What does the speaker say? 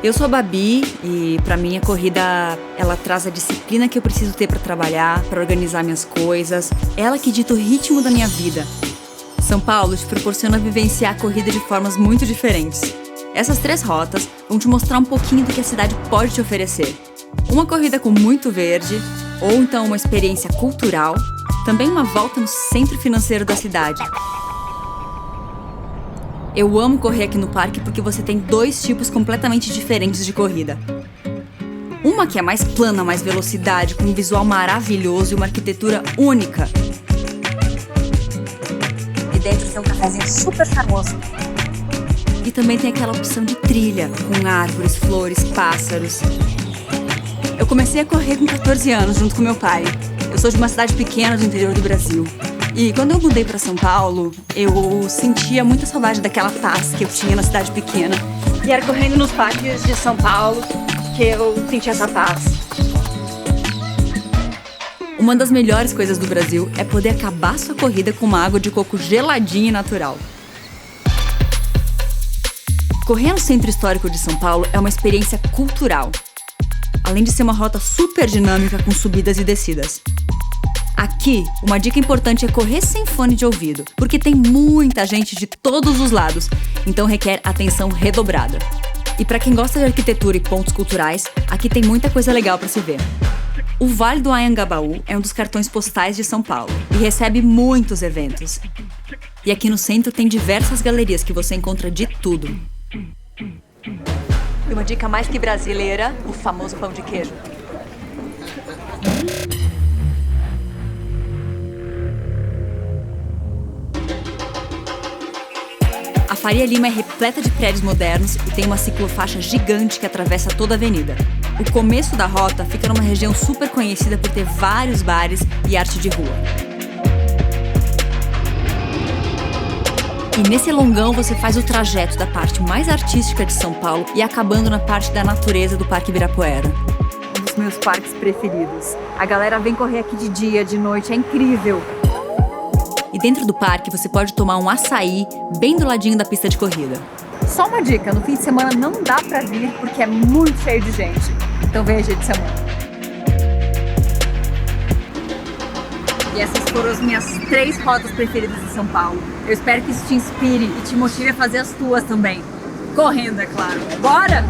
Eu sou a Babi e pra mim a corrida, ela traz a disciplina que eu preciso ter pra trabalhar, pra organizar minhas coisas. Ela que dita o ritmo da minha vida. São Paulo te proporciona vivenciar a corrida de formas muito diferentes. Essas 3 rotas vão te mostrar um pouquinho do que a cidade pode te oferecer. Uma corrida com muito verde, ou então uma experiência cultural, também uma volta no centro financeiro da cidade. Eu amo correr aqui no parque porque você tem 2 tipos completamente diferentes de corrida. Uma que é mais plana, mais velocidade, com um visual maravilhoso e uma arquitetura única. E dentro tem um cafezinho super charmoso. E também tem aquela opção de trilha, com árvores, flores, pássaros. Eu comecei a correr com 14 anos, junto com meu pai. Eu sou de uma cidade pequena do interior do Brasil. E quando eu mudei para São Paulo, eu sentia muita saudade daquela paz que eu tinha na cidade pequena. E era correndo nos parques de São Paulo que eu sentia essa paz. Uma das melhores coisas do Brasil é poder acabar sua corrida com uma água de coco geladinha e natural. Correr no Centro Histórico de São Paulo é uma experiência cultural, além de ser uma rota super dinâmica com subidas e descidas. Aqui, uma dica importante é correr sem fone de ouvido, porque tem muita gente de todos os lados, então requer atenção redobrada. E para quem gosta de arquitetura e pontos culturais, aqui tem muita coisa legal para se ver. O Vale do Anhangabaú é um dos cartões postais de São Paulo e recebe muitos eventos. E aqui no centro tem diversas galerias que você encontra de tudo. E uma dica mais que brasileira, o famoso pão de queijo. A Faria Lima é repleta de prédios modernos e tem uma ciclofaixa gigante que atravessa toda a avenida. O começo da rota fica numa região super conhecida por ter vários bares e arte de rua. E nesse longão você faz o trajeto da parte mais artística de São Paulo e acabando na parte da natureza do Parque Ibirapuera. Um dos meus parques preferidos. A galera vem correr aqui de dia, de noite, é incrível! E dentro do parque você pode tomar um açaí bem do ladinho da pista de corrida. Só uma dica, no fim de semana não dá pra vir porque é muito cheio de gente. Então venha dia de semana. E essas foram as minhas 3 rotas preferidas de São Paulo. Eu espero que isso te inspire e te motive a fazer as tuas também. Correndo, é claro. Bora!